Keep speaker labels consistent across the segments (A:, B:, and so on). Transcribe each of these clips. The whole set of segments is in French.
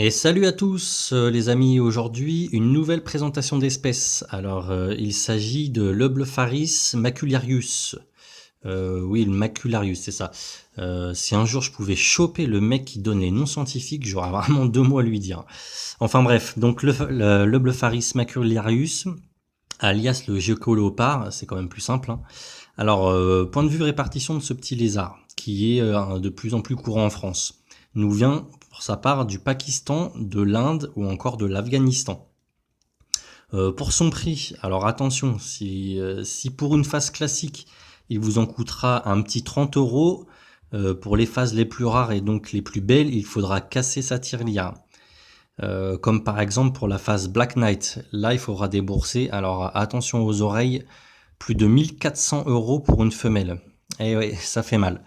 A: Et salut à tous les amis, aujourd'hui une nouvelle présentation d'espèces. Alors il s'agit de l'Eublepharis macularius. Oui, le macularius, c'est ça. Si un jour je pouvais choper le mec qui donne les noms scientifiques, j'aurais vraiment 2 mots à lui dire. Enfin bref, donc l'Eublepharis macularius, alias le géco-léopard, c'est quand même plus simple, hein. Alors, point de vue répartition de ce petit lézard, qui est de plus en plus courant en France, nous vient pour sa part du Pakistan, de l'Inde ou encore de l'Afghanistan. Pour son prix, alors attention, si pour une phase classique, il vous en coûtera un petit 30 €, pour les phases les plus rares et donc les plus belles, il faudra casser sa tirelire. Comme par exemple pour la phase Black Knight, là il faudra débourser, alors attention aux oreilles, plus de 1400 € pour une femelle. Et oui, ça fait mal.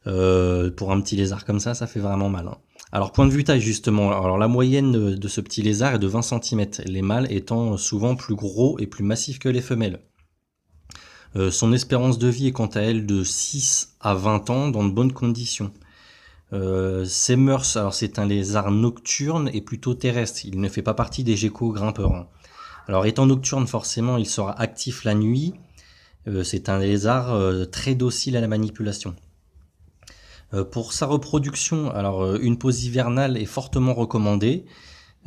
A: Pour un petit lézard comme ça fait vraiment mal, hein. Alors point de vue taille justement, alors la moyenne de ce petit lézard est de 20 cm, les mâles étant souvent plus gros et plus massifs que les femelles. Son espérance de vie est quant à elle de 6 à 20 ans dans de bonnes conditions. Ses mœurs, alors c'est un lézard nocturne et plutôt terrestre, il ne fait pas partie des geckos grimpeurs, hein. Alors étant nocturne, forcément il sera actif la nuit. C'est un lézard très docile à la manipulation. Pour sa reproduction, alors une pause hivernale est fortement recommandée.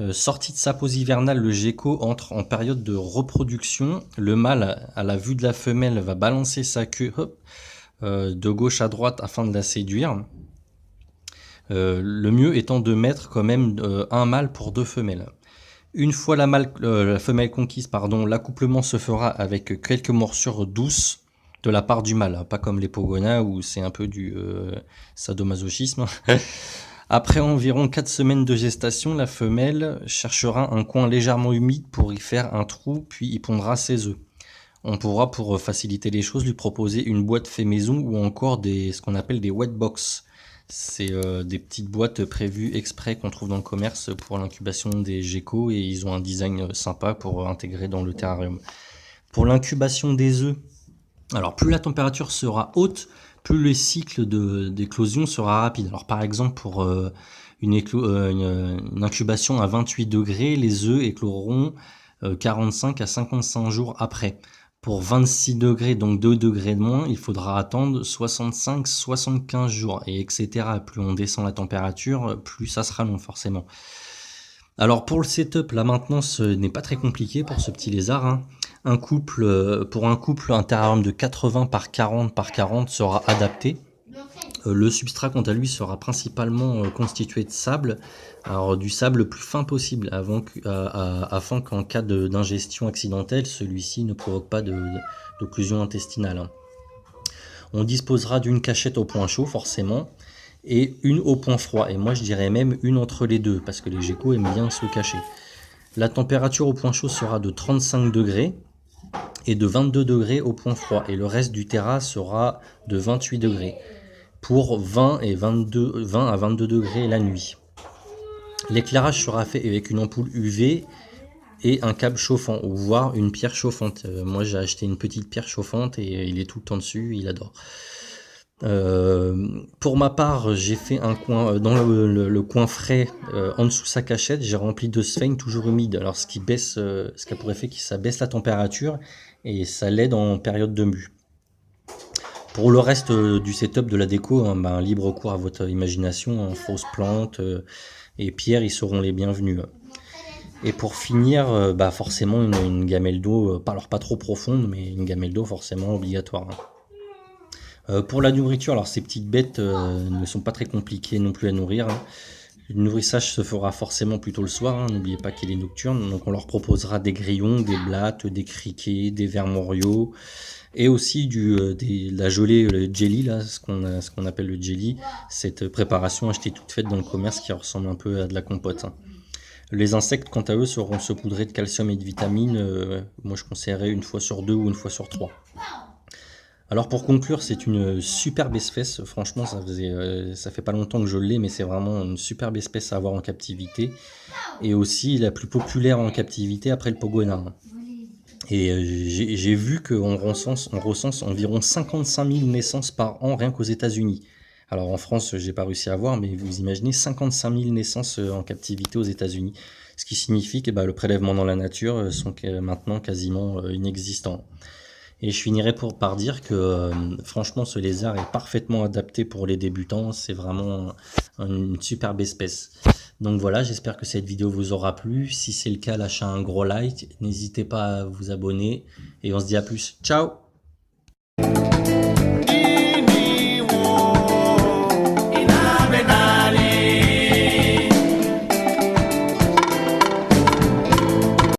A: Sorti de sa pause hivernale, le gecko entre en période de reproduction. Le mâle, à la vue de la femelle, va balancer sa queue de gauche à droite afin de la séduire. Le mieux étant de mettre quand même un mâle pour 2 femelles. Une fois la femelle conquise, l'accouplement se fera avec quelques morsures douces de la part du mâle, pas comme les pogonas où c'est un peu du sadomasochisme. Après environ 4 semaines de gestation, la femelle cherchera un coin légèrement humide pour y faire un trou, puis y pondra ses œufs. On pourra, pour faciliter les choses, lui proposer une boîte fait maison ou encore ce qu'on appelle des wet box. C'est des petites boîtes prévues exprès qu'on trouve dans le commerce pour l'incubation des geckos et ils ont un design sympa pour intégrer dans le terrarium. Pour l'incubation des œufs, alors plus la température sera haute, plus le cycle d'éclosion sera rapide. Alors par exemple pour une incubation à 28 degrés, les œufs écloront 45 à 55 jours après. Pour 26 degrés, donc 2 degrés de moins, il faudra attendre 65-75 jours, et etc. Plus on descend la température, plus ça sera long forcément. Alors pour le setup, la maintenance n'est pas très compliquée pour ce petit lézard, hein. Pour un couple, un terrarium de 80 par 40 par 40 sera adapté. Le substrat, quant à lui, sera principalement constitué de sable, alors du sable le plus fin possible, afin qu'en cas d'ingestion accidentelle, celui-ci ne provoque pas d'occlusion intestinale, hein. On disposera d'une cachette au point chaud, forcément, et une au point froid, et moi je dirais même une entre les deux, parce que les geckos aiment bien se cacher. La température au point chaud sera de 35 degrés, et de 22 degrés au point froid, et le reste du terra sera de 28 degrés. Pour 20 à 22 degrés la nuit. L'éclairage sera fait avec une ampoule UV et un câble chauffant, ou voire une pierre chauffante. Moi j'ai acheté une petite pierre chauffante et il est tout le temps dessus, il adore. Pour ma part, j'ai fait un coin dans le coin frais, en dessous de sa cachette, j'ai rempli de sphènes toujours humides. Alors ce qui a pour effet que ça baisse la température et ça l'aide en période de mue. Pour le reste du setup de la déco, hein, libre cours à votre imagination, hein, fausses plantes et pierres, ils seront les bienvenus. Et pour finir, forcément une gamelle d'eau, pas trop profonde, mais une gamelle d'eau forcément obligatoire, hein. Pour la nourriture, alors ces petites bêtes ne sont pas très compliquées non plus à nourrir, hein. Le nourrissage se fera forcément plutôt le soir, hein, n'oubliez pas qu'il est nocturne, donc on leur proposera des grillons, des blattes, des criquets, des vermoriaux, et aussi de la gelée, le jelly, là, ce qu'on appelle le jelly, cette préparation achetée toute faite dans le commerce qui ressemble un peu à de la compote, hein. Les insectes, quant à eux, seront saupoudrés de calcium et de vitamines, moi je conseillerais une fois sur 2 ou une fois sur 3. Alors pour conclure, c'est une superbe espèce, franchement ça fait pas longtemps que je l'ai, mais c'est vraiment une superbe espèce à avoir en captivité, et aussi la plus populaire en captivité après le pogona, hein. Et j'ai vu qu'on recense environ 55 000 naissances par an rien qu'aux États-Unis. Alors en France, j'ai pas réussi à voir, mais vous imaginez 55 000 naissances en captivité aux États-Unis. Ce qui signifie que bah, le prélèvement dans la nature sont maintenant quasiment inexistants. Et je finirai par dire que franchement, ce lézard est parfaitement adapté pour les débutants. C'est vraiment une superbe espèce. Donc voilà, j'espère que cette vidéo vous aura plu. Si c'est le cas, lâchez un gros like. N'hésitez pas à vous abonner. Et on se dit à plus. Ciao!